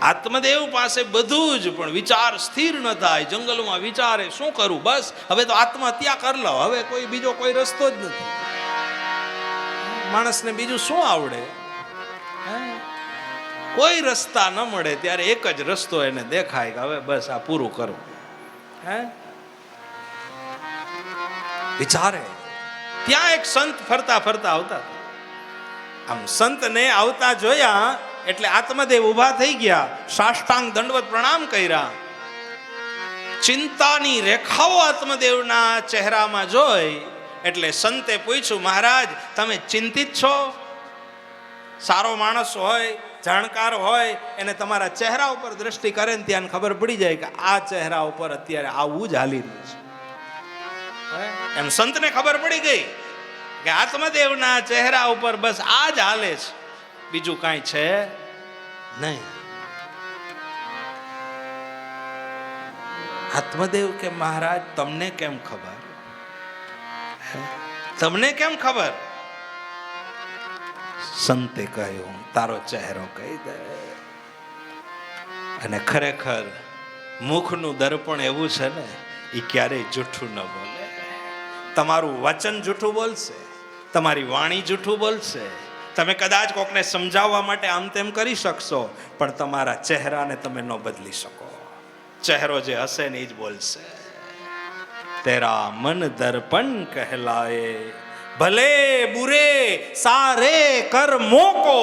આત્મદેવ પાસે બધું જ, પણ વિચાર સ્થિર ન થાય. જંગલમાં વિચારે શું કરું, બસ હવે તો આત્મહત્યા કરી લો, હવે કોઈ બીજો કોઈ રસ્તો જ નથી. માણસને બીજું શું આવડે? કોઈ રસ્તા ન મળે ત્યારે એક જ રસ્તો એને દેખાય કે હવે બસ આ પૂરું કરું. વિચારે ત્યાં એક સંત ફરતા ફરતા આવતા. આમ સંતને આવતા જોયા એટલે આત્મદેવ ઊભા થઈ ગયા, સાષ્ટાંગ દંડવત પ્રણામ કર્યા. ચિંતાની રેખાઓ આત્મદેવના ચહેરામાં જોઈ એટલે સંતે પૂછ્યું, મહારાજ તમે ચિંતિત છો? સારો માણસ હોય, જાણકાર હોય, એને તમારા ચહેરા ઉપર દ્રષ્ટિ કરે ને ત્યાં ખબર પડી જાય કે આ ચહેરા ઉપર અત્યારે આવું જ હાલી રહ્યું છે. એમ સંતને ખબર પડી ગઈ કે આત્મદેવના ચહેરા ઉપર બસ આ જ હાલે છે, બીજું કાંઈ છે નહીં. આત્મદેવ કે મહારાજ તમને કેમ ખબર? તમને કેમ ખબર? સંતે કહ્યું, તારો ચહેરો કહી દે. અને ખરેખર મુખનું દર્પણ એવું છે ને, એ ક્યારેય જૂઠું ન બોલે. તમારું વચન જૂઠું બોલશે, તમારી વાણી જૂઠું બોલશે. તમે કદાચ કોકને સમજાવવા માટે આમ તેમ કરી શકશો, પણ તમારા ચહેરાને તમે ન બદલી શકો. ચહેરો જે હશે ને એ જ બોલશે. તેરા મન દર્પણ કહેલાએ, ભલે બુરે સારે કર્મો કો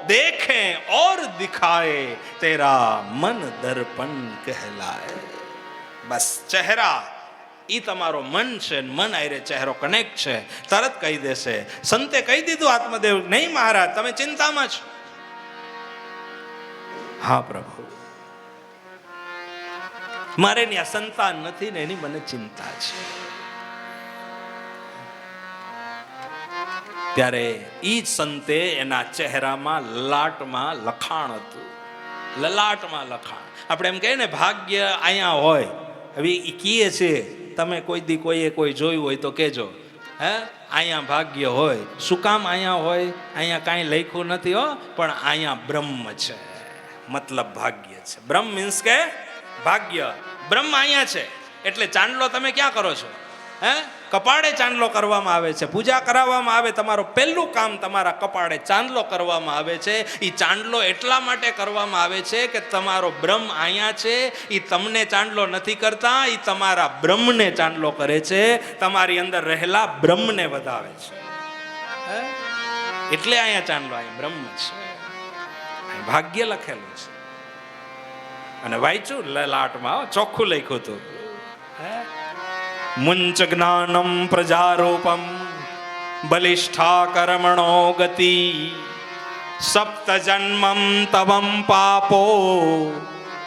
દેખે और दिखाए, तेरा मन दर्पण कहलाए. બસ ચહેરા ઈ તમારો મન છે, મન આયરે ચહેરો કનેક્ટ છે, તરત કહી દેશે. સંતે કહી દીધું આત્મદેવ, નહીં મહારાજ તમે ચિંતામાં છો. હા પ્રભુ, મારે ત્યાં સંતાન નથી ને એની મને ચિંતા છે. ત્યારે ઈ સંતે એના ચહેરામાં લલાટમાં લખાણ હતું. લલાટમાં લખાણ. આપણે એમ કહીએ ને ભાગ્ય અહીંયા હોય. હવે એ કીએ છે, તમે કોઈ દી કોઈએ કોઈ જોયું હોય તો કહેજો. અહીંયા ભાગ્ય હોય. શું કામ અહીંયા હોય? અહીંયા કાંઈ લખ્યું નથી હો, પણ અહીંયા બ્રહ્મ છે, મતલબ ભાગ્ય છે. બ્રહ્મ મીન્સ કે ભાગ્ય. બ્રહ્મ અહીંયા છે એટલે ચાંદલો તમે ક્યાં કરો છો? કપાળે ચાંદલો કરવામાં આવે છે, પૂજા કરાવવામાં આવે. તમારો પહેલું કામ તમારા કપાળે ચાંદલો કરવામાં આવે છે. એ ચાંદલો એટલા માટે કરવામાં આવે છે કે તમારો બ્રહ્મ અહીંયા છે. એ તમને ચાંદલો નથી કરતા, એ તમારા બ્રહ્મને ચાંદલો કરે છે, તમારી અંદર રહેલા બ્રહ્મને વધાવે છે. એટલે અહીંયા ચાંદલો, અહીંયા બ્રહ્મ છે, ભાગ્ય લખેલું છે. અને વાંચ્યું લલાટમાં, ચોખ્ખું લખ્યું હતું, મુંચ જ્ઞાનમ પ્રજારૂપમ બલિષ્ઠા કર્મણો ગતિ, સપ્ત જન્મમ તવમ પાપો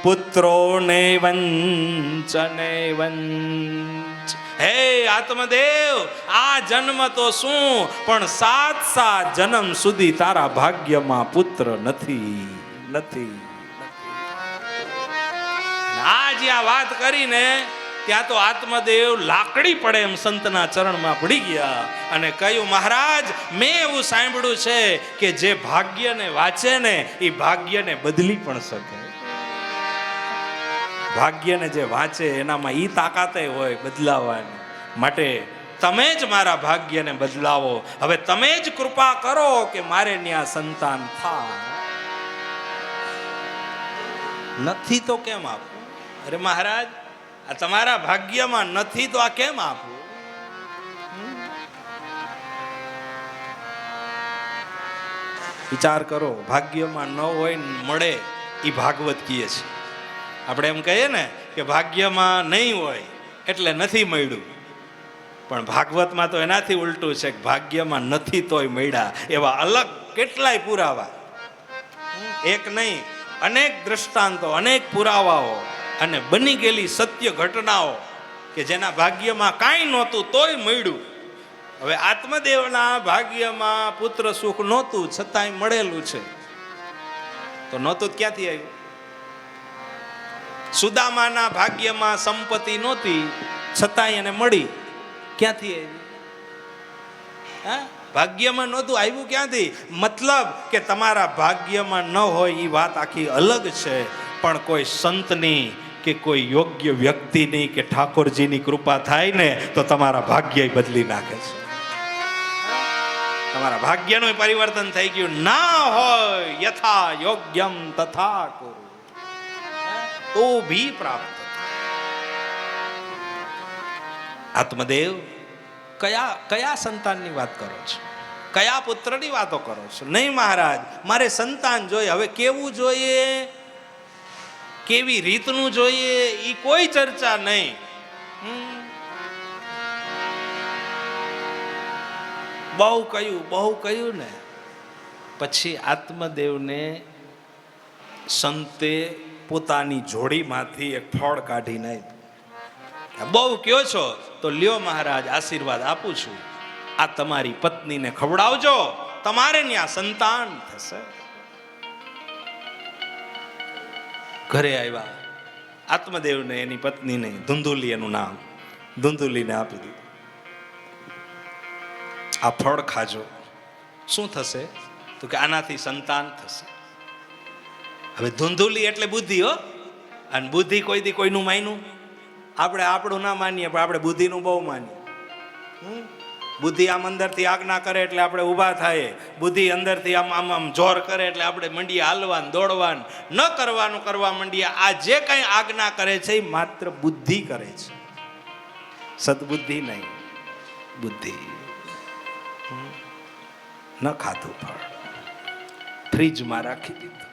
પુત્રો નેવંચ નેવંચ. હે આત્મદેવ, આ જન્મ તો શું, પણ 7 જન્મ સુધી તારા ભાગ્યમાં પુત્ર નથી નથી. આ જ્યાં વાત કરીને ત્યાં તો આત્મદેવ લાકડી પડે એમ સંતના ચરણમાં પડી ગયા અને કહ્યું, મહારાજ મેં એવું સાંભળ્યું છે કે જે ભાગ્યને વાંચે ને એ ભાગ્યને બદલી પણ શકે. ભાગ્યને જે વાંચે એનામાં ઈ તાકાતે હોય બદલાવાની. માટે તમે જ મારા ભાગ્યને બદલાવો. હવે તમે જ કૃપા કરો કે મારે ત્યાં સંતાન થાય. નથી તો કેમ આપું? અરે મહારાજ, આ તમારા ભાગ્યમાં નથી તો આ કેમ આપું? વિચાર કરો, ભાગ્યમાં ન હોય મળે એ ભાગવત કહે છે. આપણે એમ કહીએ ને કે ભાગ્યમાં નહીં હોય એટલે નથી મળ્યું, પણ ભાગવતમાં તો એનાથી ઉલટું છે કે ભાગ્યમાં નથી તોય મળ્યા. એવા અલગ કેટલાય પુરાવા, એક નહીં અનેક દ્રષ્ટાંતો, અનેક પુરાવાઓ અને બની ગયેલી સત્ય ઘટનાઓ કે જેના ભાગ્યમાં કાંઈ નહોતું તોય મળ્યું. હવે આત્મદેવના ભાગ્યમાં પુત્ર સુખ નહોતું છતાંય મળેલું છે, તો નહોતું ક્યાંથી આવ્યું? સુદામાના ભાગ્યમાં સંપત્તિ નહોતી છતાંય એને મળી, ક્યાંથી આવી? ભાગ્યમાં નહોતું આવ્યું ક્યાંથી? મતલબ કે તમારા ભાગ્યમાં ન હોય એ વાત આખી અલગ છે, પણ કોઈ સંતની કે કોઈ યોગ્ય વ્યક્તિની કે ઠાકોરજીની કૃપા થાય ને તો તમારા ભાગ્ય બદલી નાખે છે. તમારા ભાગ્યનું પરિવર્તન થઈ ગયું. ના હોય યથા યોગ્યમ તથા કુરુ તો ભી પ્રાપ્ત. આત્મદેવ કયા સંતાનની વાત કરો છો? કયા પુત્રની વાતો કરો છો? નહીં મહારાજ, મારે સંતાન જોઈએ. હવે કેવું જોઈએ, કેવી રીતનું જોઈએ, એ કોઈ ચર્ચા નહીં. બહુ કહ્યું ને પછી આત્મદેવને સંતે પોતાની જોડીમાંથી એક ફળ કાઢીને, બહુ કયો છો તો લ્યો મહારાજ, આશીર્વાદ આપું છું, આ તમારી પત્નીને ખવડાવજો, તમારે ત્યાં સંતાન થશે. ઘરે આવ્યા આત્મદેવને એની પત્નીને ધુંધુલી, એનું નામ ધુંધુલીને આપી દીધું. આ ફળ ખાજો, શું થશે તો કે આનાથી સંતાન થશે. હવે ધુંધુલી એટલે બુદ્ધિ, હો, અને બુદ્ધિ કોઈ દી કોઈનું માન્યું? આપણે આપણું ના માનીએ, પણ આપણે બુદ્ધિનું બહુ માનીએ. બુદ્ધિ આમ અંદરથી આજ્ઞા કરે એટલે આપણે ઊભા થાય. બુદ્ધિ અંદરથી આમ જોર કરે એટલે આપણે મંડીએ હાલવાનું, દોડવાનું, ન કરવાનું કરવા મંડીએ. આ જે કંઈ આજ્ઞા કરે છે એ માત્ર બુદ્ધિ કરે છે, સદબુદ્ધિ નહીં. બુદ્ધિ ન ખાધું ફળ ફ્રીજમાં રાખી દીધું.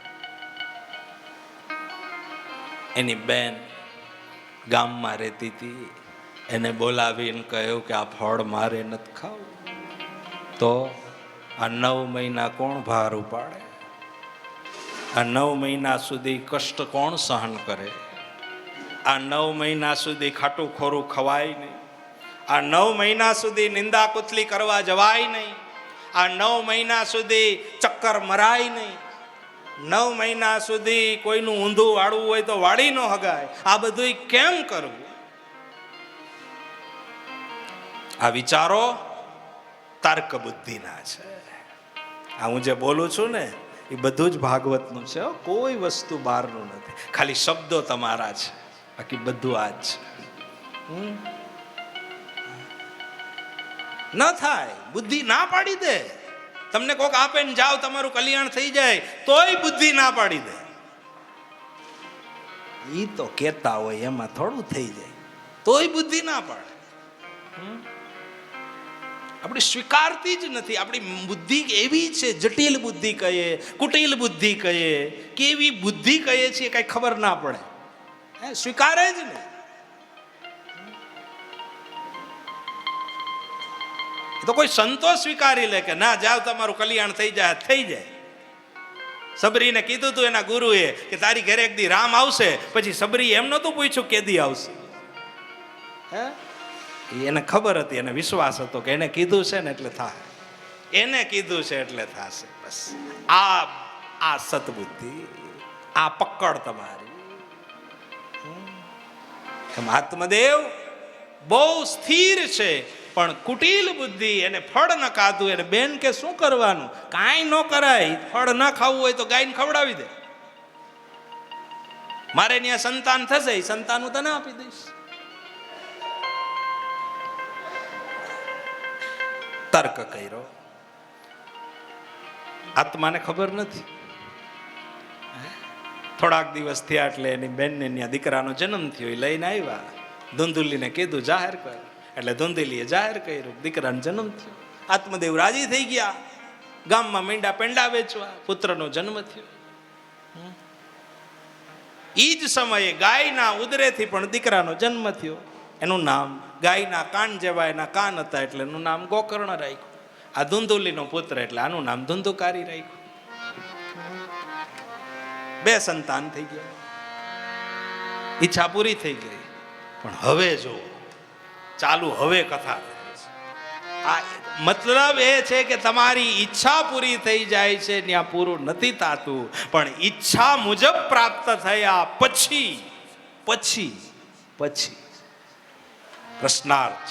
એની બેન ગામમાં રહેતી હતી, એને બોલાવીને કહ્યું કે આ ફળ મારે નથી ખાવું. તો આ 9 મહિના કોણ ભાર ઉપાડે? આ 9 મહિના સુધી કષ્ટ કોણ સહન કરે? આ 9 મહિના સુધી ખાટું ખોરું ખવાય નહીં. આ 9 મહિના સુધી નિંદા કુથલી કરવા જવાય નહીં. આ 9 મહિના સુધી ચક્કર મરાય નહીં. 9 મહિના સુધી કોઈનું ઊંધું વાળવું હોય તો વાળી ન હગાય. આ બધું કેમ કરવું? આ વિચારો તર્ક બુદ્ધિના છે. આ હું જે બોલું છું ને એ બધું જ ભાગવતનું છે, કોઈ વસ્તુ બહારનું નથી. ખાલી શબ્દો તમારા છે, બાકી બધું આ જ છે. ન થાય, બુદ્ધિ ના પાડી દે. તમને કોક આપે ને જાઓ તમારું કલ્યાણ થઈ જાય, તોય બુદ્ધિ ના પાડી દે. ઈ તો કેતા હોય એમાં થોડું થઈ જાય, તોય બુદ્ધિ ના પાડે. આપણી સ્વીકારતી જ નથી. આપણી બુદ્ધિ એવી છે, જટિલ બુદ્ધિ કહીએ, કુટિલ બુદ્ધિ કહીએ, કેવી બુદ્ધિ કહીએ છીએ કઈ ખબર ના પડે. સ્વીકારે જ નહીં. તો કોઈ સંતો સ્વીકારી લે કે ના જાવ તમારું કલ્યાણ થઈ જાય, થઈ જાય. સબરીને કીધું તું એના ગુરુએ કે તારી ઘરે એક દી રામ આવશે. પછી સબરી એમ નતું પૂછ્યું કે દી આવશે. એને ખબર હતી, એને વિશ્વાસ હતો કે એને કીધું છે ને એટલે થાય, એને કીધું છે એટલે થશે. બસ આ સતબુદ્ધિ, આ પકડ તમારી. આત્મદેવ બહુ સ્થિર છે, પણ કુટિલ બુદ્ધિ, એને ફળ ન ખાધું. એને બેન કે શું કરવાનું? કાંઈ ન કરાય. ફળ ન ખાવું હોય તો ગાયને ખવડાવી દે. મારે ત્યાં સંતાન થશે, સંતાન હું તને આપી દઈશ. તર્ક કર્યો. આત્માને ખબર નથી. થોડાક દિવસ થયા એટલે એની બેનને ત્યાં દીકરાનો જન્મ થયો. એ લઈને આવ્યા. ધુંધુલીને કીધું જાહેર કર. એટલે ધુંધુલીએ જાહેર કર્યું, દીકરાનો જન્મ થયો. આત્મદેવ રાજી થઈ ગયા. ગામમાં મીંડા પેંડા વેચવા, પુત્રનો જન્મ થયો. ઈ જ સમયે ગાયના ઉદરેથી પણ દીકરાનો જન્મ થયો. એનું નામ, ગાયના કાન જેવા એના કાન હતા એટલે એનું નામ ગોકર્ણ રાખ્યું. આ ધુંધુલીનો પુત્ર એટલે આનું નામ ધુંધુકારી રાખ્યું. 2 સંતાન થઈ ગયા. ઈચ્છા પૂરી થઈ ગઈ. પણ હવે જો ચાલુ, હવે કથા. આ મતલબ એ છે કે તમારી ઈચ્છા પૂરી થઈ જાય છે, ત્યાં પૂરું નથી થતું. પણ ઈચ્છા મુજબ પ્રાપ્ત થયા પછી પછી પછી પ્રશ્નાર્થ,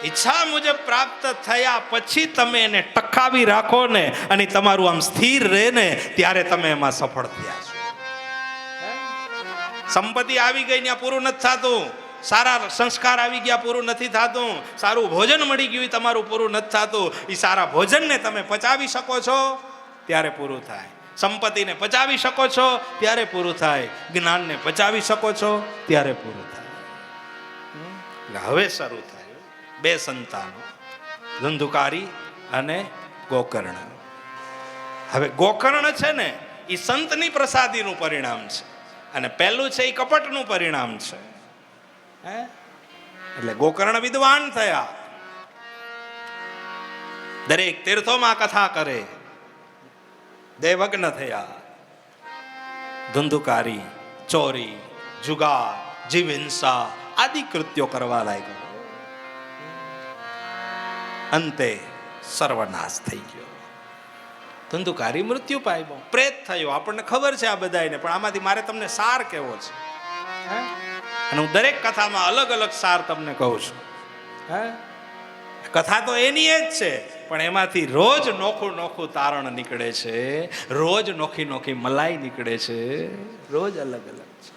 ઈચ્છા મુજબ પ્રાપ્ત થયા પછી તમે એને ટકાવી રાખો ને અને તમારું આમ સ્થિર રહે ને ત્યારે તમે એમાં સફળ થયા છો. સંપત્તિ આવી ગઈ ત્યાં પૂરું નથી થતું, સારા સંસ્કાર આવી ગયા પૂરું નથી થતું, સારું ભોજન મળી ગયું તમારું પૂરું નથી થતું. એ સારા ભોજનને તમે પચાવી શકો છો ત્યારે પૂરું થાય, સંપત્તિને પચાવી શકો છો ત્યારે પૂરું થાય, જ્ઞાનને પચાવી શકો છો ત્યારે પૂરું થાય. હવે શરૂ થાય બે સંતાનો, ધુંધુકારી અને ગોકર્ણ. હવે ગોકર્ણ છે ને એ સંતની પ્રસાદીનું પરિણામ છે અને પહેલું છે એ કપટનું પરિણામ છે. એટલે ગોકર્ણ વિદ્વાન થયા, દરેક તીર્થોમાં કથા કરે, દેવગ્ન થયા. ધુંધુકારી, ચોરી, જુગાર, જીવ હિંસા આદિ કૃત્યો કરવા લાગ્યો. અંતે સર્વનાશ થઈ ગયો. ધુંધુકારી મૃત્યુ પામ્યો, પ્રેત થયો. આપણને ખબર છે આ બધાને, પણ આમાંથી મારે તમને સાર કેવો છે, અને હું દરેક કથામાં અલગ અલગ સાર તમને કહું છું. કથા તો એની જ છે, પણ એમાંથી રોજ નોખું નોખું તારણ નીકળે છે, રોજ નોખી નોખી મલાઈ નીકળે છે, રોજ અલગ અલગ છે.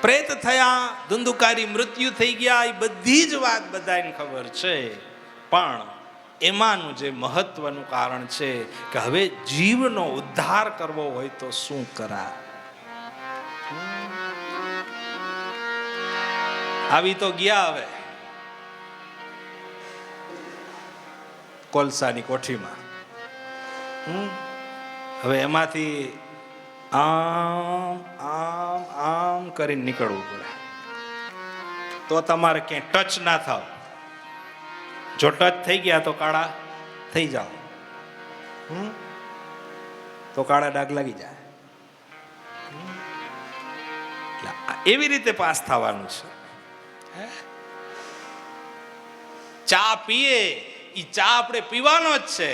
પ્રેત થયા, ધુંધુકારી મૃત્યુ થઈ ગયા, એ બધી જ વાત બધાને ખબર છે. પણ એમાંનું જે મહત્વનું કારણ છે કે હવે જીવનો ઉદ્ધાર કરવો હોય તો શું કરાય. આવી તો ગયા હવે કોલસાની કોઠીમાં. હવે એમાંથી આમ આમ આમ કરીને નીકળવું પડે, તો તમારે ક્યાંય ટચ ના થાવ. જો ટચ થઈ ગયા તો કાળા થઈ જાઓ, તો કાળા ડાઘ લાગી જાય. એવી રીતે પાસ થવાનું છે. ચા પીએ, ઈ ચા આપણે પીવાનો જ છે,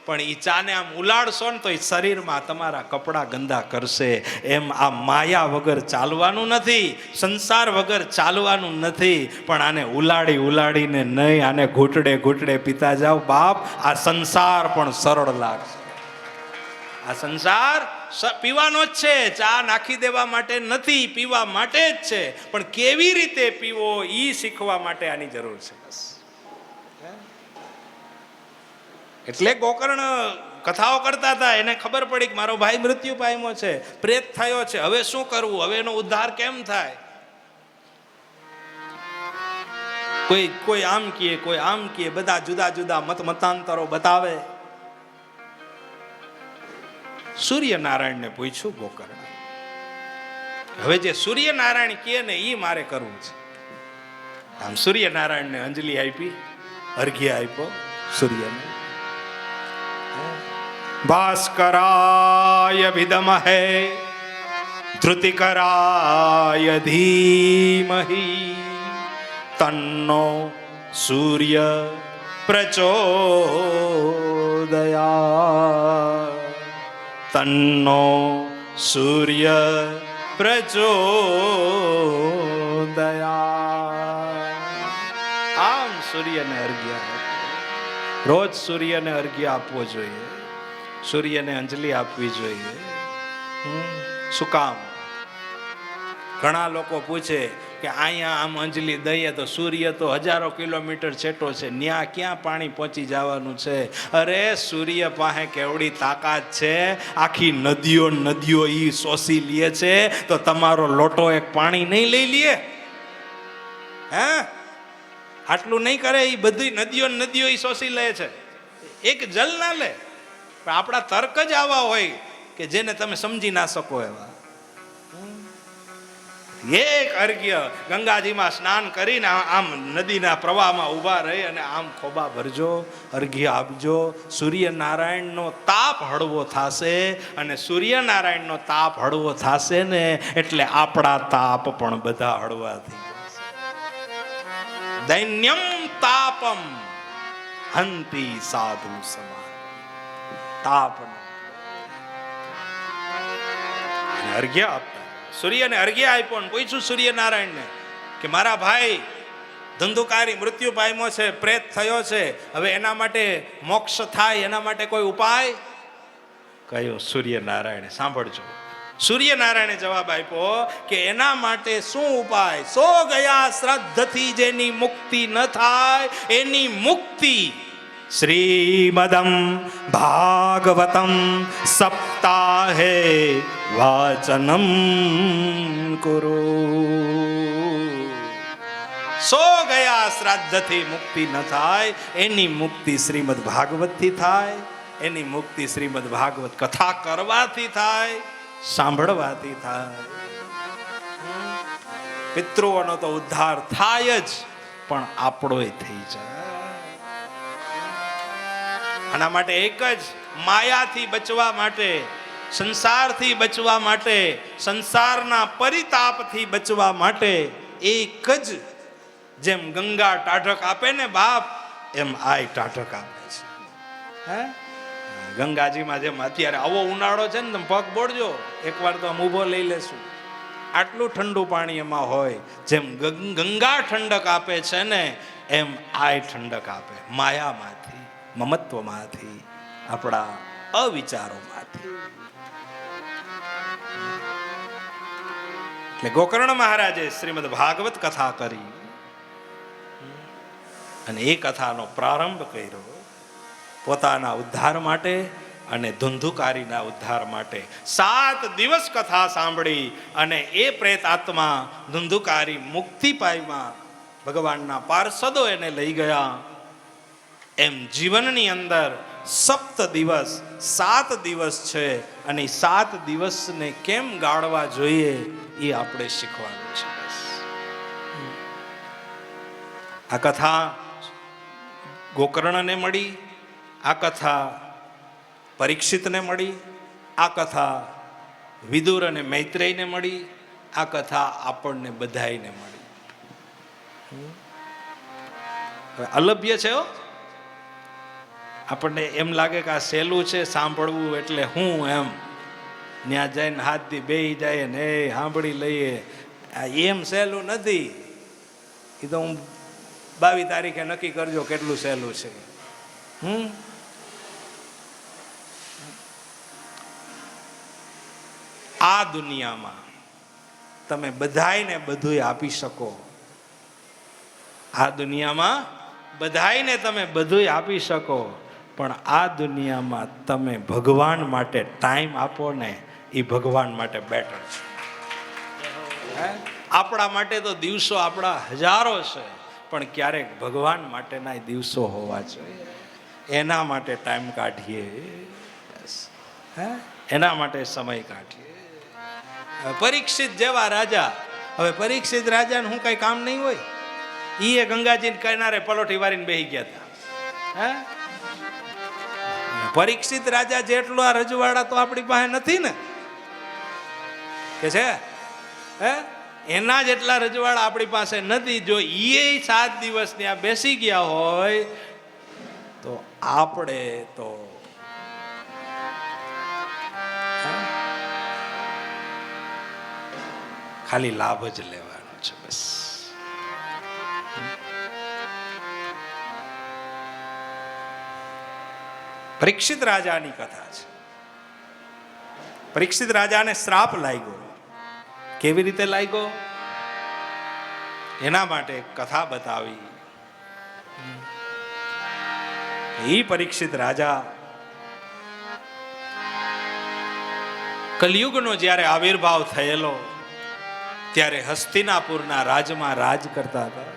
પણ ઈ ચાને આમ ઉલાડશો ને તો એ શરીરમાં તમારા કપડા ગંદા કરશે. એમ આ માયા વગર ચાલવાનું નથી, સંસાર વગર ચાલવાનું નથી, પણ આને ઉલાડી ઉલાડીને નહીં, આને ઘૂંટડે ઘૂંટડે પીતા જાઓ બાપ, આ સંસાર પણ સરળ લાગશે. આ સંસાર પીવાનો જ છે, ચા નાખી દેવા માટે નથી, પીવા માટે જ છે. પણ કેવી રીતે પીવો ઈ શીખવા માટે આની જરૂર છે બસ. એટલે ગોકર્ણ કથાઓ કરતા હતા, એને ખબર પડી કે મારો ભાઈ મૃત્યુ પામ્યો છે, પ્રેત થયો છે, હવે શું કરવું, હવે એનો ઉદ્ધાર કેમ થાય. કોઈ આમ કહે, કોઈ આમ કહે, બધા જુદા જુદા મતાંતરો બતાવે. સૂર્યનારાયણને પૂછ્યું ગોકર્ણ, હવે જે સૂર્યનારાયણ કહે ને એ મારે કરવું છે. આમ સૂર્યનારાયણને અંજલિ આપી, અર્ઘ્ય આપ્યો સૂર્યને. ભાસ્કરાય વિદમહે ધૃતિકરાય ધીમહિ તન્નો સૂર્ય પ્રચોદયાત. તન્નો સૂર્ય પ્રચોદયાત. આમ સૂર્યને અર્ઘ્ય, રોજ સૂર્યને અર્ઘ્ય આપવો જોઈએ, સૂર્યને અંજલિ આપવી જોઈએ. શું કામ? ઘણા લોકો પૂછે કે અહીંયા આમ અંજલિ દઈએ તો સૂર્ય તો હજારો કિલોમીટર છેટો છે, ન્યા ક્યાં પાણી પહોંચી જવાનું છે. અરે સૂર્ય પાસે કેવડી તાકાત છે, આખી નદીઓ નદીઓ ઈ શોષી લે છે, તો તમારો લોટો એક પાણી નહીં લઈ લે? હે, આટલું નહીં કરે? એ બધી નદીઓ નદીઓ ઈ શોષી લે છે, એક જલ ના લે. પણ આપણા તર્ક જ આવા હોય કે જેને તમે સમજી ના શકો એવા. એક અર્ઘ્ય ગંગાજીમાં સ્નાન કરીને આમ નદીના પ્રવાહમાં ઊભા રહી અને આમ ખોબા ભરજો, અર્ઘ્ય આપજો. સૂર્યનારાયણનો તાપ હળવો થશે, અને સૂર્યનારાયણનો તાપ હળવો થશે ને એટલે આપણા તાપ પણ બધા હળવા થઈ જશે. દૈન્યમ તાપમ હંતિ સાધુ સમાન. તાપ અર્ઘ્ય આપતા સૂર્યને અર્ઘ્ય આપ્યો ને પૂછ્યું સૂર્યનારાયણને કે મારા ભાઈ ધંધુકારી મૃત્યુ પામ્યો છે, પ્રેત થયો છે, હવે એના માટે મોક્ષ થાય એના માટે કોઈ ઉપાય કયો? સૂર્યનારાયણે સાંભળજો, સૂર્યનારાયણે જવાબ આપ્યો કે એના માટે શું ઉપાય? સો ગયા શ્રાદ્ધથી જેની મુક્તિ ન થાય એની મુક્તિ શ્રીમદમ ભાગવતમ સપ્તાહે વાચનમ કુરુ. સો ગયા શ્રાદ્ધથી મુક્તિ ન થાય એની મુક્તિ શ્રીમદ ભાગવતથી થાય, એની મુક્તિ શ્રીમદ ભાગવત કથા કરવાથી થાય, સાંભળવાથી થાય. પિતૃઓનો તો ઉદ્ધાર થાય જ, પણ આપણોય થઈ જાય. આના માટે એક જ, માયાથી બચવા માટે, સંસારથી બચવા માટે, સંસારના પરિતાપથી બચવા માટે એક જ, જેમ ગંગા ટાઢક આપે ને બાપ, એમ આય ટાઢક આપે છે. હે, ગંગાજીમાં જેમ અત્યારે આવો ઉનાળો છે ને, તમે પગ બોળજો એકવાર તો આમ ઊભો લઈ લેશું, આટલું ઠંડુ પાણી એમાં હોય. જેમ ગંગા ઠંડક આપે છે ને, એમ આય ઠંડક આપે, માયામાંથી, મમત્વમાંથી, આપણા અવિચારોમાંથી. એટલે ગોકર્ણ મહારાજે શ્રીમદ ભાગવત કથા કરી અને એ કથાનો પ્રારંભ કર્યો પોતાના ઉદ્ધાર માટે અને ધુંધુકારીના ઉદ્ધાર માટે. 7 દિવસ કથા સાંભળી અને એ પ્રેત આત્મા ધુંધુકારી મુક્તિ પામ્યા. ભગવાનના પાર્ષદો એને લઈ ગયા. એમ જીવનની અંદર 7 દિવસ 7 દિવસ છે અને 7 દિવસને કેમ ગાળવા જોઈએ એ આપણે શીખવાનું છે. આ કથા ગોકર્ણને મળી, આ કથા પરીક્ષિતને મળી, આ કથા વિદુર અને મૈત્રેયને મળી, આ કથા આપણને બધાયને મળી. હવે અલભ્ય છે હો, આપણને એમ લાગે કે આ સહેલું છે સાંભળવું એટલે હું એમ ત્યાં જઈને હાથથી બેહી જાય ને એ સાંભળી લઈએ, એમ સહેલું નથી. એ તો હું 22 તારીખે નક્કી કરજો કેટલું સહેલું છે. આ દુનિયામાં તમે બધાયને બધું આપી શકો, આ દુનિયામાં બધાયને તમે બધું આપી શકો, પણ આ દુનિયામાં તમે ભગવાન માટે ટાઈમ આપો ને, એ ભગવાન માટે બેટર છે. આપણા માટે તો દિવસો આપણા હજારો છે, પણ ક્યારેક ભગવાન માટેના દિવસો હોવા જોઈએ. એના માટે ટાઈમ કાઢીએ, એના માટે સમય કાઢીએ. પરીક્ષિત જેવા રાજા, હવે પરીક્ષિત રાજાને હું કઈ કામ નહીં હોય, એ ગંગાજીને કિનારે પલોઠી વારીને બેસી ગયા હતા. પરીક્ષિત રાજા જેટલો આ રજવાડા તો આપણી પાસે નથી ને, કે છે હે, એના જેટલા રજવાડા આપણી પાસે નથી. જો એ 7 દિવસ ત્યાં બેસી ગયા હોય તો આપણે તો ખાલી લાભ જ લેવાનો છે બસ. પરીક્ષિત રાજાની કથા છે. પરીક્ષિત રાજાને શ્રાપ લાગ્યો. કેવી રીતે લાગ્યો એના માટે કથા બતાવી. એ પરીક્ષિત રાજા કલિયુગનો જ્યારે આવિર્ભાવ થયેલો ત્યારે હસ્તિનાપુરના રાજમાં રાજ કરતા હતા.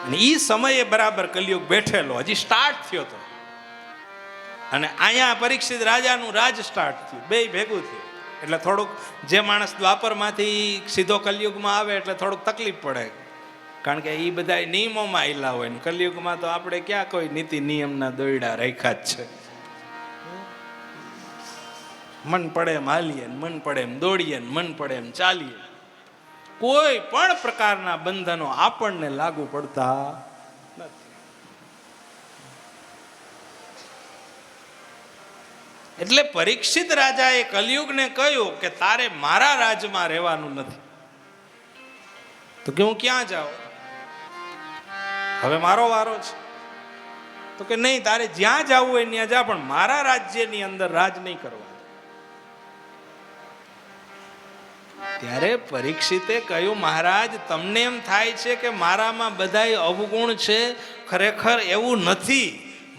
અને એ સમયે બરાબર કલિયુગ બેઠેલો, હજી સ્ટાર્ટ થયો હતો, અને અહીંયા પરીક્ષિત રાજાનું રાજ સ્ટાર્ટ થયું, બે ભેગું થયું. એટલે થોડુંક જે માણસ દ્વાપરમાંથી સીધો કલિયુગમાં આવે એટલે થોડુંક તકલીફ પડે, કારણ કે એ બધા નિયમોમાં આવેલા હોય ને કલિયુગમાં તો આપણે ક્યાં કોઈ નીતિ નિયમના દોયડા રાખ્યા જ છે. મન પડે એમ હાલીએ, મન પડે એમ દોડીએ, મન પડે એમ ચાલીએ. કોઈ પણ પ્રકારના બંધનો આપણને લાગુ પડતા નથી. એટલે પરીક્ષિત રાજાએ કલિયુગને કહ્યું કે તારે મારા રાજમાં રહેવાનું નથી. તો કે હું ક્યાં જાઉં, હવે મારો વારો છે. તો કે નહીં, તારે જ્યાં જવું હોય ત્યાં જા, પણ મારા રાજ્યની અંદર રાજ નહીં કરવા. ત્યારે પરીક્ષિતે કહ્યું, મહારાજ તમને એમ થાય છે કે મારામાં બધાય અવગુણ છે, ખરેખર એવું નથી,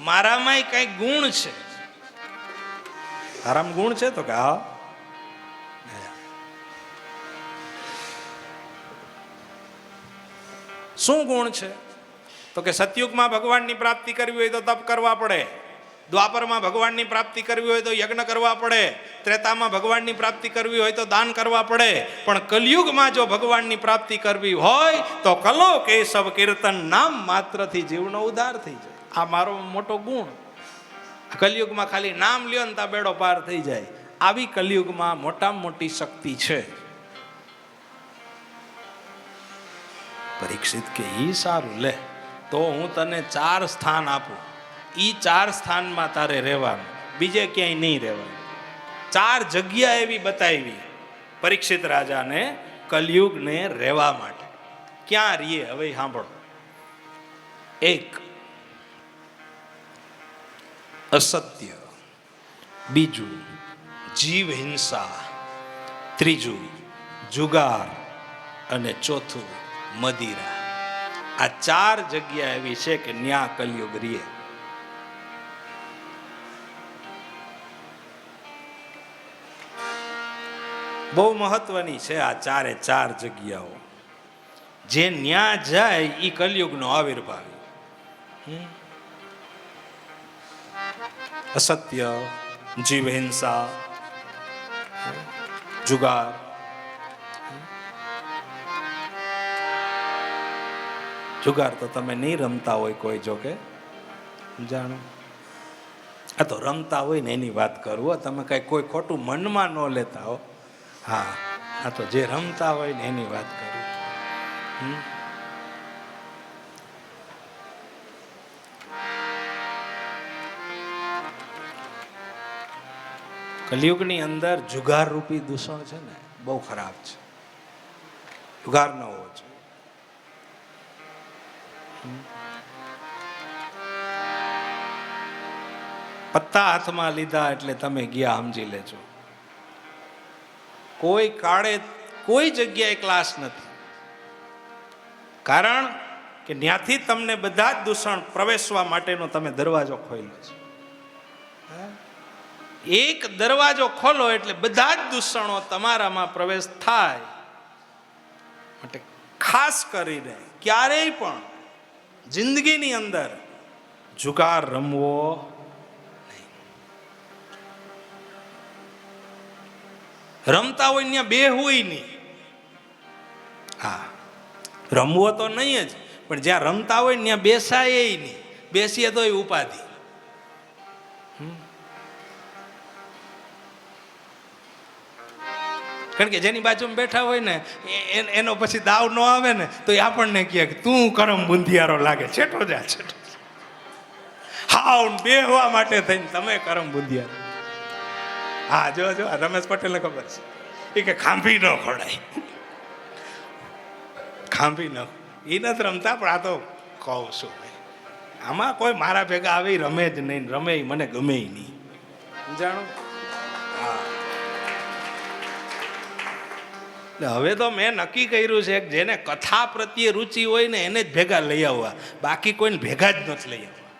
મારામાંય કઈક ગુણ છે. તારામાં ગુણ છે? તો કે હા. શું ગુણ છે? તો કે સતયુગમાં ભગવાનની પ્રાપ્તિ કરવી હોય તો તપ કરવા પડે, દ્વાપરમાં ભગવાનની પ્રાપ્તિ કરવી હોય તો યજ્ઞ કરવા પડે, ત્રેતામાં ભગવાનની પ્રાપ્તિ કરવી હોય તો દાન કરવા પડે, પણ કલયુગમાં જો ભગવાનની પ્રાપ્તિ કરવી હોય તો કલો કેશવ કીર્તન નામ માત્રથી જીવનો ઉદ્ધાર થઈ જાય. આ મારો મોટો ગુણ. કલયુગમાં ખાલી નામ લ્યો ને તા બેડો પાર થઈ જાય. આવી કલયુગમાં મોટામાં મોટી શક્તિ છે. પરીક્ષિત કે ઈ સારું, લે તો હું તને 4 સ્થાન આપું, ઈ 4 સ્થાનમાં તારે રહેવાનું, બીજે ક્યાંય નહીં રહેવાનું. 4 જગ્યા એવી બતાવી પરીક્ષિત રાજાને કલયુગને રહેવા માટે. ક્યાં રહીએ હવે સાંભળો. 1 અસત્ય, 2 જીવ હિંસા, 3 જુગાર અને 4 મદિરા. આ 4 જગ્યા એવી છે કે ન્યા કલયુગ રીએ. બહુ મહત્વની છે આ 4 જગ્યાઓ. જે ન્યા જાય ઈ કલયુગનો આવિર્ભાવ. અસત્ય, જીવ હિંસા, જુગાર, જુગાર તો તમે નહીં રમતા હોય કોઈ, જો કે જાણો. આ તો રમતા હોય ને એની વાત કરું, તમે કઈ કોઈ ખોટું મનમાં ન લેતા હો. હા, આ તો જે રમતા હોય ને એની વાત કરું. કલયુગની અંદર જુગાર રૂપી દૂષણ છે ને બહુ ખરાબ છે. જુગાર ન હોવો જોઈએ. પત્તા હાથમાં લીધા એટલે તમે ગયા, સમજી લેજો. કોઈ કાળે કોઈ જગ્યાએ ક્લાસ નથી, કારણ કે ત્યાંથી તમને બધા જ દૂષણ પ્રવેશવા માટેનો તમે દરવાજો ખોલ્યો છે. એક દરવાજો ખોલો એટલે બધા જ દૂષણો તમારામાં પ્રવેશ થાય. માટે ખાસ કરીને ક્યારેય પણ જિંદગીની અંદર જુગાર રમવો નહીં. રમતા હોય ત્યાં બેહવું નહીં. હા, રમવો તો નહીં જ, પણ જ્યાં રમતા હોય ત્યાં બેસાય નહીં. બેસીએ તો ઉપાધિ. કારણ કે જેની બાજુમાં બેઠા હોય ને એનો પછી દાવ ન આવે ને તો એ આપણને કહે કે તું કરમ બુંધિયારો લાગે, છેટો જા છેટો. હાવ બેહવા માટે થઈને તમે કરમ બુંધિયારો. હા, જો રમેશ પટેલને ખબર છે, એ કે ખાંભી ન ખોડાય, ખાંભી ન. એ નથી રમતા, પણ આ તો કહું છું ભાઈ, આમાં કોઈ મારા ભેગા આવે રમે જ નહીં, રમે મને ગમે નહીં. જાણો. હા, હવે તો મેં નક્કી કર્યું છે કે જેને કથા પ્રત્યે રુચિ હોય ને એને જ ભેગા લઈ આવવા, બાકી કોઈને ભેગા જ નથી લઈ આવવા.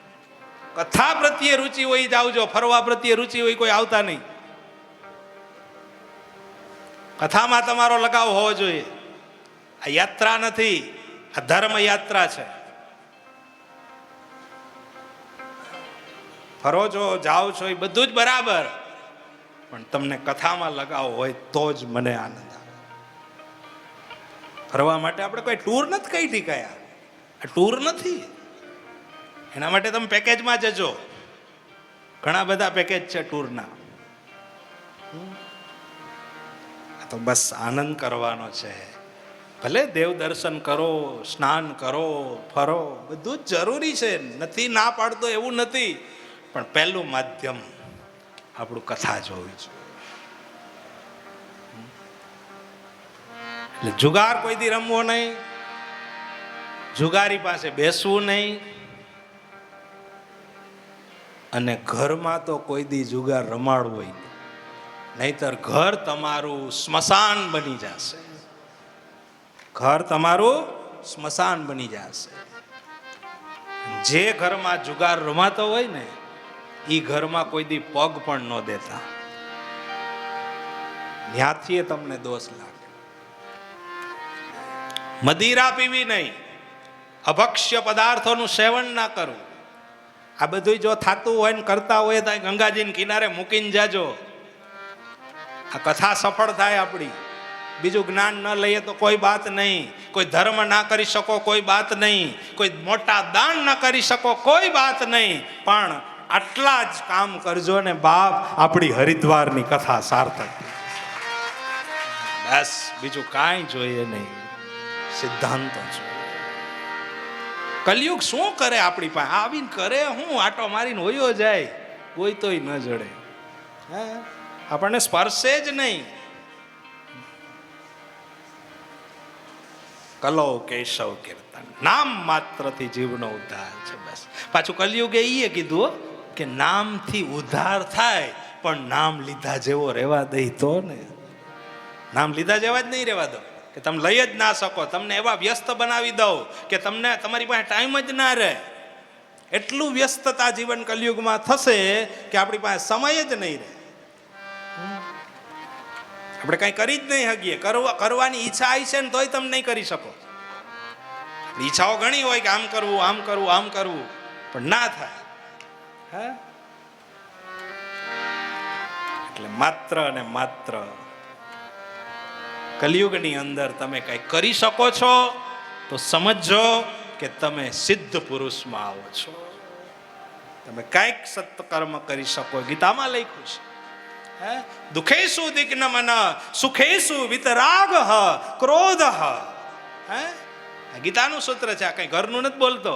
કથા પ્રત્યે રુચિ હોય જ આવજો, ફરવા પ્રત્યે રુચિ હોય કોઈ આવતા નહીં. કથામાં તમારો લગાવ હોવો જોઈએ. આ યાત્રા નથી, આ ધર્મ યાત્રા છે. ફરો છો, જાઓ છો, એ બધું જ બરાબર, પણ તમને કથામાં લગાવ હોય તો જ મને આનંદ આવે. ફરવા માટે આપણે કોઈ ટૂર નથી કઈ ઠીકાયા, આ ટૂર નથી. એના માટે તમે પેકેજમાં જજો, ઘણા બધા પેકેજ છે ટૂરના. તો બસ આનંદ કરવાનો છે. ભલે દેવ દર્શન કરો, સ્નાન કરો, ફરો, બધું જ જરૂરી છે, નથી ના પાડતો એવું નથી, પણ પહેલું માધ્યમ આપણું કથા જોવી જોઈએ. એટલે જુગાર કોઈ દી રમવો નહીં, જુગારી પાસે બેસવું નહીં, અને ઘરમાં તો કોઈ દી જુગાર રમાડવો નહીં, નહીતર ઘર તમારું સ્મશાન બની જશે. ઘર તમારું સ્મશાન બની જશે. જે ઘરમાં જુગાર રમાતો હોય ને એ ઘરમાં કોઈ દી પગ પણ ન દેતા. ત્યાંથી તમને દોષ લાગે. મદિરા પીવી નહીં, અભક્ષ્ય પદાર્થોનું સેવન ના કરવું. આ બધું જો થતું હોય ને કરતા હોય તો ગંગાજીને કિનારે મૂકીને જાજો. આ કથા સફળ થાય આપણી. બીજું જ્ઞાન ન લઈએ તો કોઈ બાત નહીં. કોઈ ધર્મ ના કરી શકો કોઈ બાત નહીં. કોઈ મોટા દાન ના કરી શકો કોઈ બાત નહીં. પણ આટલા જ કામ કરજો ને બાપ, આપણી હરિદ્વારની કથા સાર્થક. બસ બીજું કાંઈ જોઈએ નહીં, સિદ્ધાંતો છે. કલયુગ શું કરે આપણી પાસે આવીને? કરે હું? આટો મારીને હોયો જાય, કોઈ તોય ન જડે. હે, આપણને સ્પર્શે જ નહીં. કલો કેશવ કીર્તન, નામ માત્રથી જીવનો ઉદ્ધાર છે. બસ પાછું કલયુગે એ કીધું કે નામથી ઉદ્ધાર થાય, પણ નામ લીધા જેવો રહેવા દઈ તો ને. નામ લીધા જેવા જ નહીં રહેવા દો કે તમે લઈ જ ના શકો. તમને એવા વ્યસ્ત બનાવી દઉં કે તમને તમારી પાસે ટાઈમ જ ના રહે. એટલું વ્યસ્તતા જીવન કલયુગમાં થશે કે આપણી પાસે સમય જ નહીં રહે. આપણે કઈ કરી જ નહીં શકીએ. કરવાની ઈચ્છા આવી છે ને તોય તમે નહીં કરી શકો. ઈચ્છાઓ ઘણી હોય કે આમ કરવું, આમ કરવું, આમ કરવું, પણ ના થાય. હે, એટલે માત્ર અને માત્ર કલયુગની અંદર તમે કઈ કરી શકો છો તો સમજો કે તમે સિદ્ધ પુરુષમાં આવો છો. તમે કઈક સત્કર્મ કરી શકો. ગીતામાં લખ્યું છે, દુઃખેશુ દિગ્નમન સુખેશુ વિતરાગ ક્રોધ. હે, ગીતાનું સૂત્ર છે, આ કઈ ઘરનું નથી બોલતો.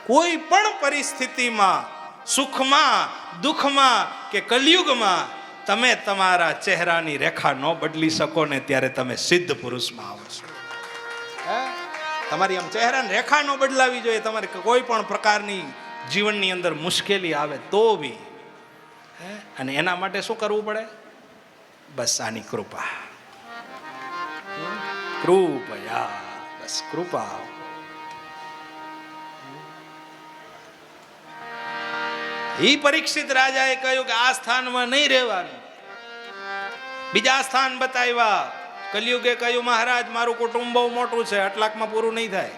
કોઈ પણ પરિસ્થિતિમાં, સુખમાં, દુઃખમાં કે કલયુગમાં તમે તમારા ચહેરાની રેખા ન બદલી શકો ને ત્યારે તમે સિદ્ધ પુરુષમાં આવો છો. તમારી આમ ચહેરાની રેખા ન બદલાવી જોઈએ. તમારે કોઈ પણ પ્રકારની જીવનની અંદર મુશ્કેલી આવે તો બી. અને એના માટે શું કરવું પડે? બસ આની કૃપા. કૃપયા, બસ કૃપા. એ પરીક્ષિત રાજાએ કહ્યું કે આ સ્થાનમાં નહીં રહેવાનું. બીજા સ્થાન બતાવ્યા. કલયુગે કહ્યું મહારાજ મારું કુટુંબ બહુ મોટું છે, આટલાકમાં પૂરું નહીં થાય,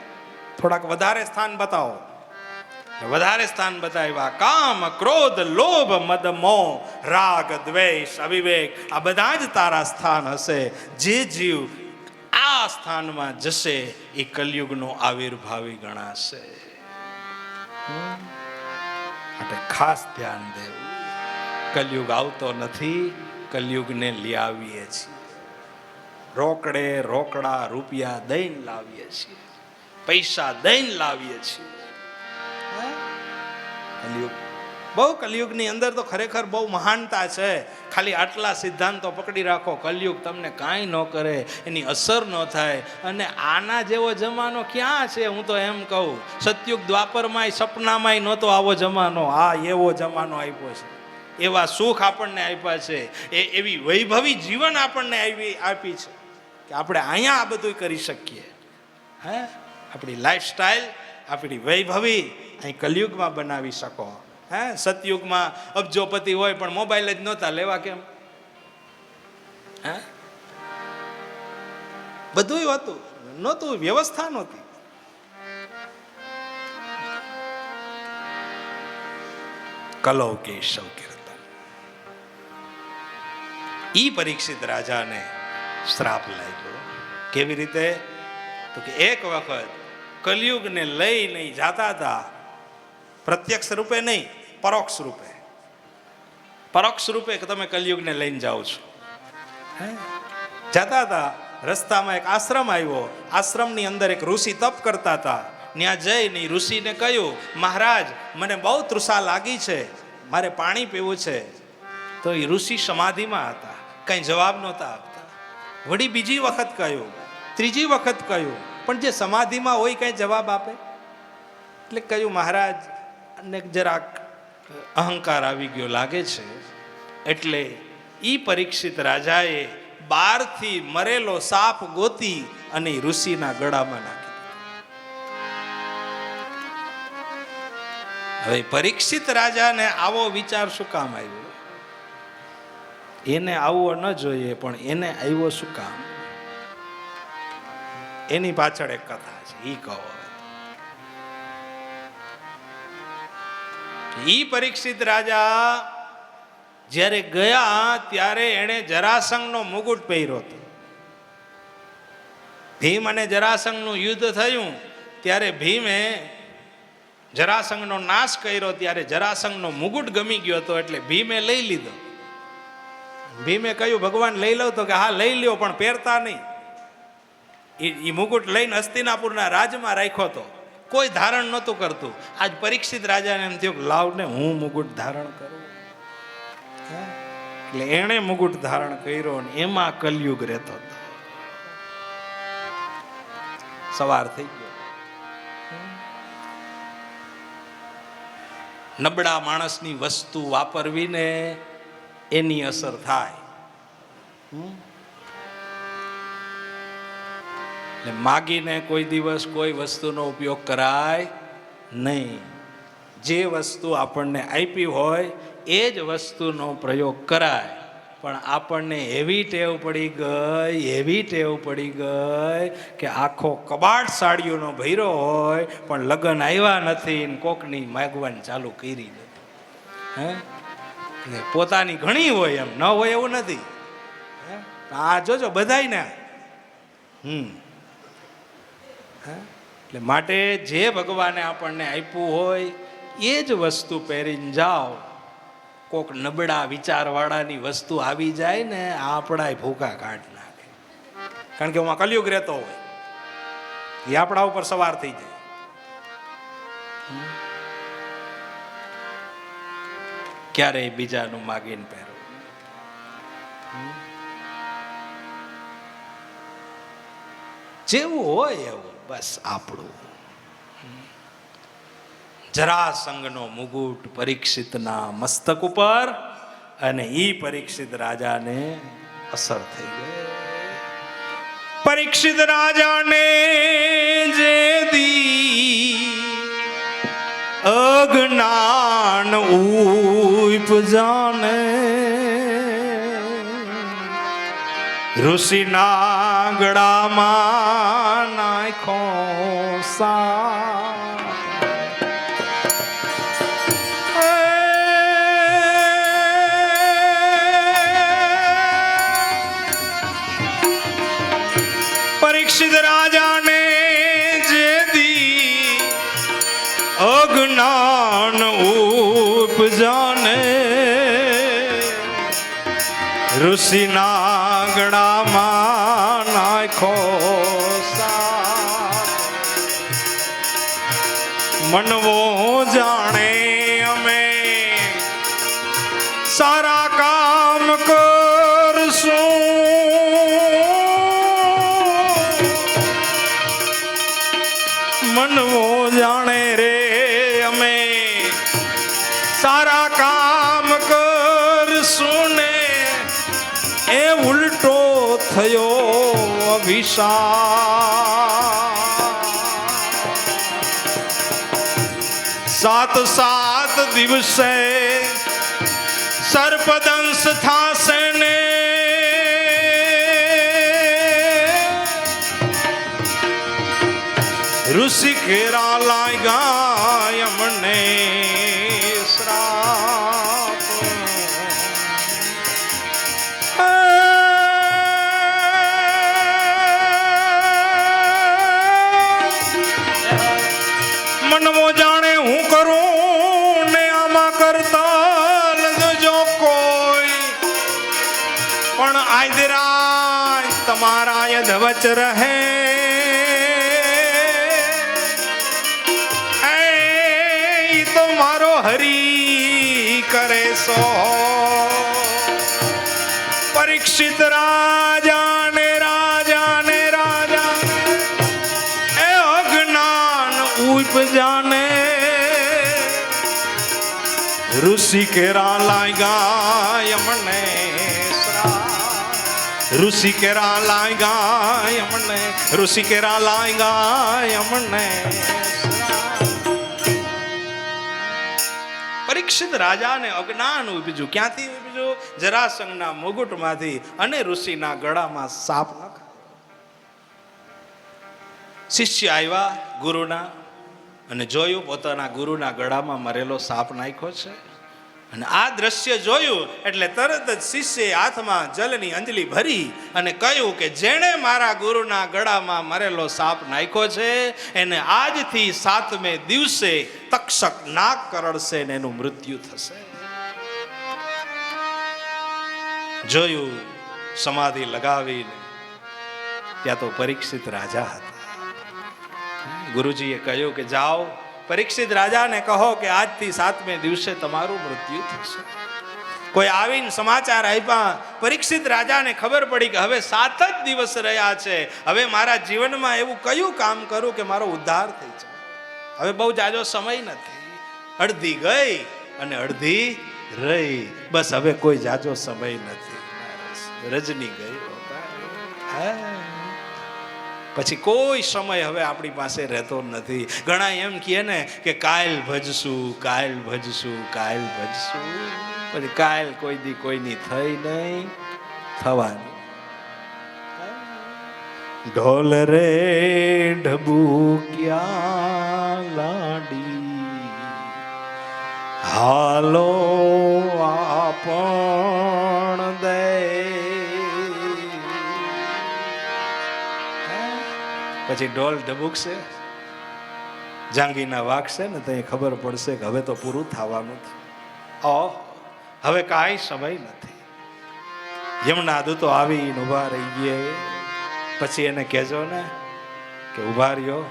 થોડાક વધારે સ્થાન બતાવો. વધારે સ્થાન બતાવ્યા. કામ, ક્રોધ, લોભ, મદ, મોહ, રાગ, દ્વેષ, અવિવેક, આ બધા જ તારા સ્થાન હશે. જે જીવ આ સ્થાનમાં જશે એ કલયુગનો આવિર્ભાવી ગણાશે. માટે ખાસ ધ્યાન દેવું. કલયુગ આવતો નથી, કલયુગને લઈ આવીએ છીએ. રોકડે રોકડા રૂપિયા દઈને લાવીએ છીએ, પૈસા દઈને લાવીએ છીએ. કલયુગ બહુ, કલયુગની અંદર તો ખરેખર બહુ મહાનતા છે. ખાલી આટલા સિદ્ધાંતો પકડી રાખો, કલયુગ તમને કાંઈ ન કરે, એની અસર ન થાય. અને આના જેવો જમાનો ક્યાં છે? હું તો એમ કહું, સતયુગ દ્વાપરમાંય સપનામાંય નહોતો આવો જમાનો. આ એવો જમાનો આપ્યો છે, એવા સુખ આપણને આપ્યા છે, એવી વૈભવી જીવન આપણને આપી છે કે આપણે અહીંયા આ બધું કરી શકીએ. હે, આપણી લાઈફસ્ટાઈલ, આપણી વૈભવી અહીં કલયુગમાં બનાવી શકો. હે, સતયુગમાં અબજોપતિ હોય પણ મોબાઈલ જ નહોતા લેવા. કેમ? હે, બધું હતું, નહોતું, વ્યવસ્થા નહોતી. કલો કેશવ કીર્તન. ઈ પરીક્ષિત રાજાને શ્રાપ લાગ્યો. કેવી રીતે? તો કે એક વખત કલયુગને લઈ નહીં જાતા હતા, પ્રત્યક્ષ રૂપે નહીં, પરોક્ષ રૂપે. પરોક્ષ રૂપે કે તમે કલયુગને લઈને જાઓ છો. જતા હતા, રસ્તામાં એક આશ્રમ આવ્યો. આશ્રમની અંદર એક ઋષિ તપ કરતા હતા. ત્યાં જઈને ઋષિને કહ્યું, મહારાજ મને બહુ તૃષા લાગી છે, મારે પાણી પીવું છે. તો એ ઋષિ સમાધિમાં હતા, કંઈ જવાબ નહોતા આપતા. વળી બીજી વખત કહ્યું, ત્રીજી વખત કહ્યું, પણ જે સમાધિમાં હોય કંઈ જવાબ આપે? એટલે કહ્યું, મહારાજ ને જરાક અહંકાર આવી ગયો લાગે છે. એટલે ઈ પરીક્ષિત રાજાએ બહારથી મરેલો સાપ ગોતી અને ઋષિના ગળામાં નાખી. હવે પરીક્ષિત રાજાને આવો વિચાર શું કામ આવ્યો? એને આવવો ન જોઈએ, પણ એને આવ્યો શું કામ? એની પાછળ એક કથા છે, ઈ કહો. ઈ પરીક્ષિત રાજા જ્યારે ગયા ત્યારે એણે જરાસંઘનો મુગુટ પહેર્યો હતો. ભીમ અને જરાસંઘનું યુદ્ધ થયું ત્યારે ભીમે જરાસંઘનો નાશ કર્યો, ત્યારે જરાસંઘનો મુગુટ ગમી ગયો હતો, એટલે ભીમે લઈ લીધો. ભીમે કહ્યું, ભગવાન લઈ લો? તો કે હા લઈ લ્યો, પણ પહેરતા નહીં. એ મુગુટ લઈને હસ્તિનાપુરના રાજમાં રાખ્યો હતો, કોઈ ધારણ નહોતું કરતું. આજ પરીક્ષિત રાજાને એમ થયું, લાવને હું મુગુટ ધારણ કરું. એટલે એણે મુગુટ ધારણ કર્યો અને એમાં કલયુગ રહેતો હતો. સવાર થઈ ગયો. નબળા માણસની વસ્તુ વાપરવી ને એની અસર થાય. માગીને કોઈ દિવસ કોઈ વસ્તુનો ઉપયોગ કરાય નહીં. જે વસ્તુ આપણને આપી હોય એ જ વસ્તુનો પ્રયોગ કરાય. પણ આપણને એવી ટેવ પડી ગઈ કે આખો કબાટ સાડીઓનો ભર્યો હોય પણ લગ્ન આવ્યા નથી ને કોકની માગવાની ચાલુ કરી નથી. પોતાની ઘણી હોય, એમ ન હોય એવું નથી. આ જોજો બધાય ને. એટલે માટે જે ભગવાને આપણને આપ્યું હોય એ જ વસ્તુ પહેરીને જાઓ. કોક નબળા વિચારવાળાની વસ્તુ આવી જાય ને, આપણા ભૂકા કાઢ નાખે. કારણ કે એમાં કલયુગ રહેતો હોય, એ આપણા ઉપર સવાર થઈ જાય. ક્યારેય બીજાનું માગીને પહેરો. જેવું હોય એવું બસ આપણું. જરાસંઘનો મુગુટ પરીક્ષિતના મસ્તક ઉપર, અને ઈ પરીક્ષિત રાજાને અસર થઈ ગઈ. પરીક્ષિત રાજાને જે દી અજ્ઞાન ઉપજાને, ઋષિના ગળામાં નાખો સા. પરીક્ષિત રાજાને જે દી અજ્ઞાન ઉપજાને, ઋષિના ગળામાં નાખો સા. મનવો જાણે અમે સારા કામ કરશું, મનવો જાણે રે અમે સારા કામ કરશું ને, એ ઉલટો થયો અભિશાપ. 7 દિવસે સર્પદંશ થાશે ને, ઋષિ ઘેરા લાગ્યા અમને શ્રાપ. મનવો જાણે હું કરું ને આમાં કરતા લજો કોઈ, પણ આદરા તમારા યદ વચ રહે. મારો હરી કરે સો પરીક્ષિત રાજા ને એ અજ્ઞાન ઉપજાને ઋષિ કેરા લાગ્યા યમને ઋષિ કેરા લાગ્યા યમને ઋષિ કેરા લાગ્યા યમને પરીક્ષિત રાજાને અજ્ઞાન ઉપજ્યું. ક્યાંથી ઉપજ્યું? જરાસંઘના મુગુટમાંથી અને ઋષિના ગળામાં સાપ નાખ્યો. શિષ્ય આવ્યા ગુરુના અને જોયું પોતાના ગુરુના ગળામાં મરેલો સાપ નાખ્યો છે. અને આ દ્રશ્ય જોયું એટલે તરત જ શિષ્યે હાથમાં જલની અંજલિ ભરી અને કહ્યું કે જેણે મારા ગુરુના ગળામાં મરેલો સાપ નાખ્યો છે એને આજથી 7મે દિવસે તક્ષક નાગ કરડશે ને એનું મૃત્યુ થશે. જોયું, સમાધિ લગાવીને ત્યાં તો પરીક્ષિત રાજા હતા. ગુરુજીએ કહ્યું કે જાઓ પરીક્ષિત રાજાને કહો કે આજથી 7મે દિવસે તમારું મૃત્યુ થશે. કોઈ આવીને સમાચાર આપ્યા. પરીક્ષિત રાજાને ખબર પડી કે હવે 7 જ દિવસ રહ્યા છે. હવે મારા જીવનમાં એવું કયું કામ કરું કે મારો ઉદ્ધાર થઈ જાય. હવે બહુ જાજો સમય નથી. અડધી ગઈ અને અડધી રહી. બસ હવે કોઈ જાજો સમય નથી. રજની ગઈ. પછી કોઈ સમય હવે આપણી પાસે રહેતો નથી. ઘણા એમ કહે ને કે કાલ ભજશું કાલ ભજશું કાલ ભજશું. પછી કાલ કોઈ દી કોઈની થઈ નહીં થવાની. ઢોલ રે ઢબુકિયા લાડી હાલો આપણ દે. પછી ઢોલ ઢબુકશે, જાંગીના વાગશે ને તો ખબર પડશે કે હવે તો પૂરું થવાનું છે. હવે કાંઈ સમય નથી. યમુના દૂતો આવીને ઉભા રહી ગયા. પછી એને કહેજો ને કે ઉભા રહ્યો,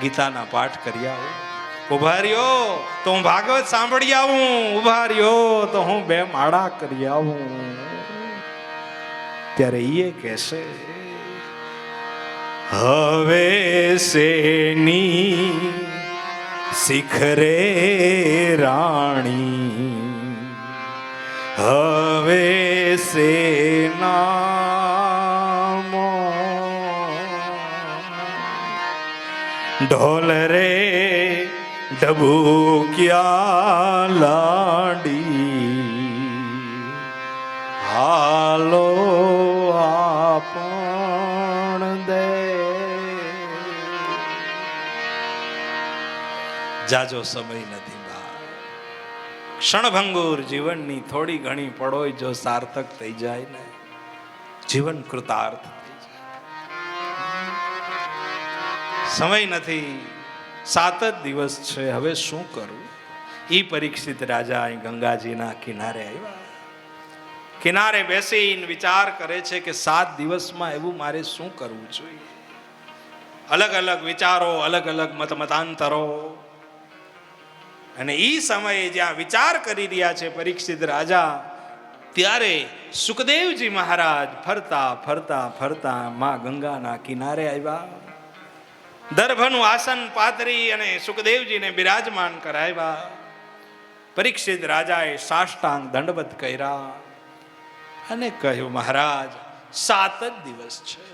ગીતાના પાઠ કરી આવું. ઉભા રહ્યો તો હું ભાગવત સાંભળી આવું. ઉભા રહ્યો તો હું 2 માળા કરી આવું. ત્યારે એ કહેશે હવે સેની શિખરે રાણી હવે સેના ઢોલ રે ઢબુકિયા લાડી હાલો આપણ દે. જાજો સમય નથી બા. ક્ષણભંગુર જીવનની થોડી ઘણી પળોય જો સાર્થક થઈ જાય ને જીવન કૃતાર્થ થઈ જાય. સમય નથી. 7 જ દિવસ છે. હવે શું કરું? ઈ પરીક્ષિત રાજા અહીં ગંગાજીના કિનારે આવ્યા. કિનારે બેસીને વિચાર કરે છે કે 7 દિવસમાં એવું મારે શું કરવું જોઈએ. અલગ અલગ વિચારો, અલગ અલગ મતાંતરો. અને ઈ સમયે જ્યાં વિચાર કરી રહ્યા છે પરીક્ષિત રાજા, ત્યારે સુખદેવજી મહારાજ ફરતા ફરતા ફરતા માં ગંગાના કિનારે આવ્યા. દર્ભનું આસન પાથરી અને સુખદેવજીને બિરાજમાન કરાવ્યા. પરીક્ષિત રાજાએ સાષ્ટાંગ દંડવત કર્યા અને કહ્યું મહારાજ 7 જ દિવસ છે.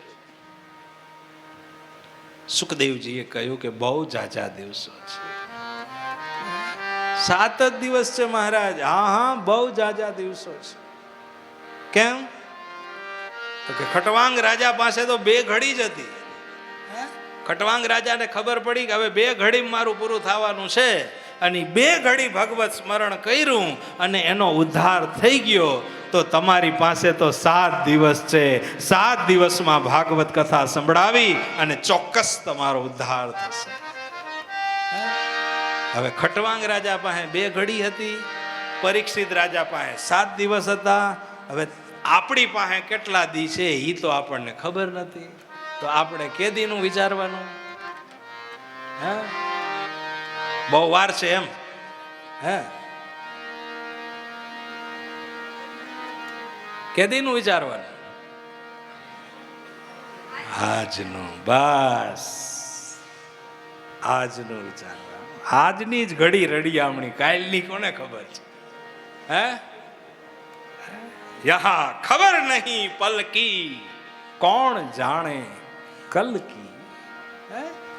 સુખદેવજીએ કહ્યું કે બહુ જાજા દિવસો છે. 7 જ દિવસ છે મહારાજ. હા બહુ જાજા દિવસો છે. કેમ? તો કે ખટવાંગ રાજા પાસે તો 2 ઘડી જ હતી. ખટવાંગ રાજાને ખબર પડી કે હવે 2 ઘડી મારું પૂરું થવાનું છે અને 2 ઘડી ભગવત સ્મરણ કર્યું અને એનો ઉદ્ધાર થઈ ગયો. તો તમારી પાસે તો 7 દિવસ છે. 7 દિવસમાં ભાગવત કથા સંભળાવી અને ચોક્કસ તમારો ઉદ્ધાર થશે. હવે ખટવાંગ રાજા પાસે 2 ઘડી હતી, પરીક્ષિત રાજા પાસે 7 દિવસ હતા. હવે આપણી પાસે કેટલા દી છે એ તો આપણને ખબર નથી. તો આપણે કેદીનું વિચારવાનું? બહુ વાર છે એમ. હે કેદીનું વિચારવાનું? આજનું, બસ આજનું વિચારવાનું. આજની જ ઘડી રડિયામણી, કાલની કોને ખબર છે? હે યહા ખબર નહીં પલ કી, કોણ જાણે કલ કી.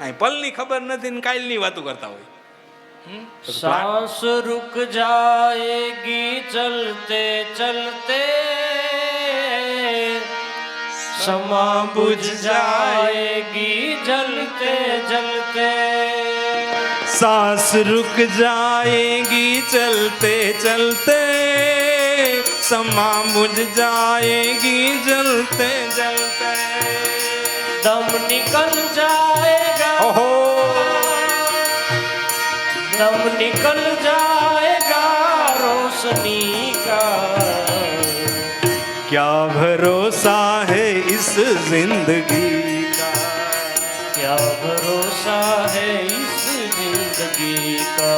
હે પલની ખબર નથી ને કાલની વાતો કરતા હોય. सांस रुक जाएगी चलते चलते, समा बुझ जाएगी जलते जलते. सांस रुक जाएगी चलते चलते, समा बुझ जाएगी जलते जलते. दम निकल जाएगा, ओहो दम निकल जाएगा रोशनी का. क्या भरोसा है इस जिंदगी का, क्या भरोसा है इस जिंदगी का.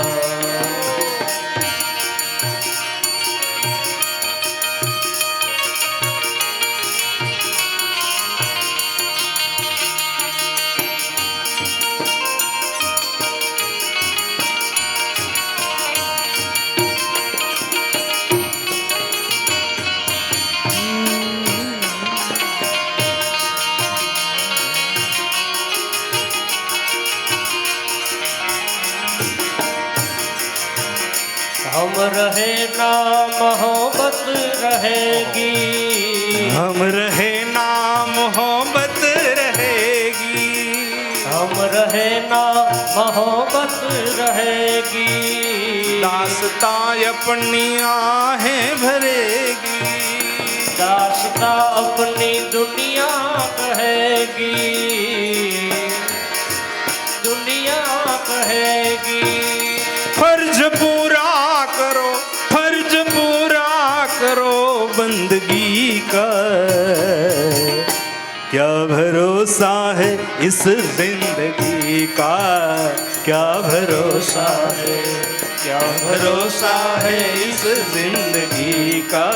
हम रहे ना मोहब्बत रहेगी, हम रहे ना मोहब्बत रहेगी, हम रहे ना मोहब्बत रहेगी. दास्तां अपनी आहें भरेगी, दास्तां अपनी दुनिया कहेगी, दुनिया कहेगी. फर्ज पूरा करो, फर्ज पूरा करो बंदगी का, क्या भरोसा है इस जिंदगी का, क्या भरोसा है, क्या भरोसा है इस जिंदगी का,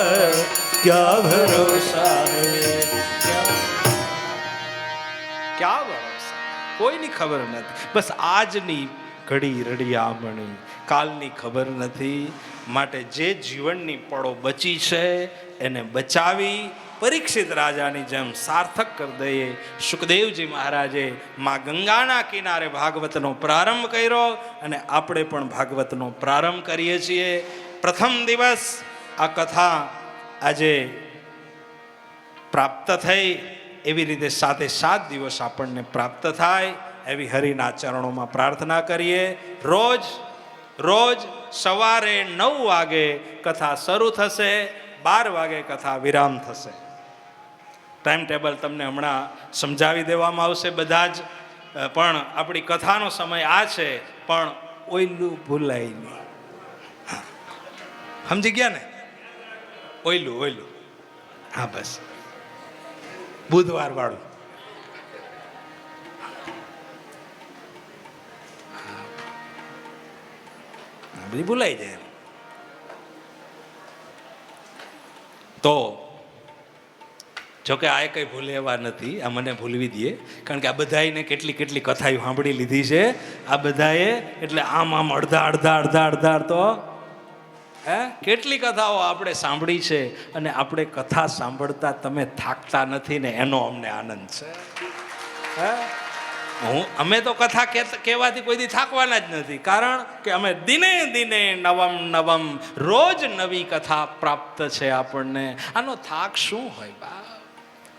क्या भरोसा है, क्या ભરોસા? કોઈની ખબર નથી. બસ આજની ઘડી રડિયામણી, કાલની ખબર નથી. માટે જે જીવનની પળો બચી છે એને બચાવી પરીક્ષિત રાજાની જેમ સાર્થક કરી દઈએ. સુખદેવજી મહારાજે મા ગંગાના કિનારે ભાગવતનો પ્રારંભ કર્યો અને આપણે પણ ભાગવતનો પ્રારંભ કરીએ છીએ. પ્રથમ દિવસ આ કથા આજે પ્રાપ્ત થઈ, એવી રીતે 7 દિવસ આપણને પ્રાપ્ત થાય એવી હરિના ચરણોમાં પ્રાર્થના કરીએ. રોજ સવારે 9 વાગે કથા શરૂ થશે, 12 વાગે કથા વિરામ થશે. ટાઈમ ટેબલ તમને હમણાં સમજાવી દેવામાં આવશે બધા જ. પણ આપણી કથાનો સમય આ છે, પણ ઓયલું ભૂલાય નહીં. સમજી ગયા ને? ઓયલું હા બસ બુધવાર વાળું. બધી ભૂલાઈ જાય. તો જોકે આ કઈ ભૂલે એવા નથી, આ મને ભૂલવી દે, કારણ કે આ બધાને કેટલી કથાઓ સાંભળી લીધી છે આ બધાએ. એટલે આમ અડધા તો કેટલી કથાઓ આપણે સાંભળી છે, અને આપણે કથા સાંભળતા તમે થાકતા નથી ને એનો અમને આનંદ છે. અમે તો કથા કહેવાથી કોઈ દી થાકવાના જ નથી, કારણ કે અમે દિને નવમ રોજ નવી કથા પ્રાપ્ત છે આપણને. આનો થાક શું હોય બા?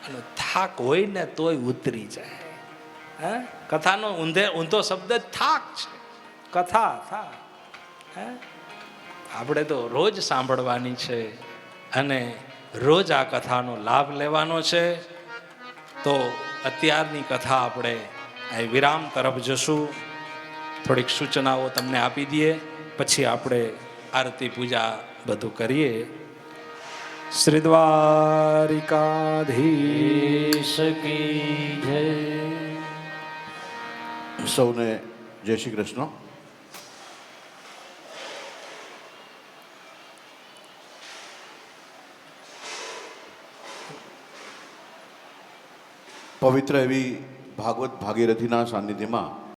આનો થાક હોય ને તોય ઉતરી જાય. કથાનો ઊંધો શબ્દ જ થાક છે. કથા આપણે તો રોજ સાંભળવાની છે અને રોજ આ કથાનો લાભ લેવાનો છે. તો અત્યારની કથા આપણે આ વિરામ તરફ જશું. થોડીક સૂચનાઓ તમને આપી દઈએ, પછી આપણે આરતી પૂજા બધું કરીએ. શ્રી દ્વારિકાધીશ કી જય. સૌને જય શ્રી કૃષ્ણ. પવિત્ર એવી ભાગવત ભાગીરથીના સાનિધ્યમાં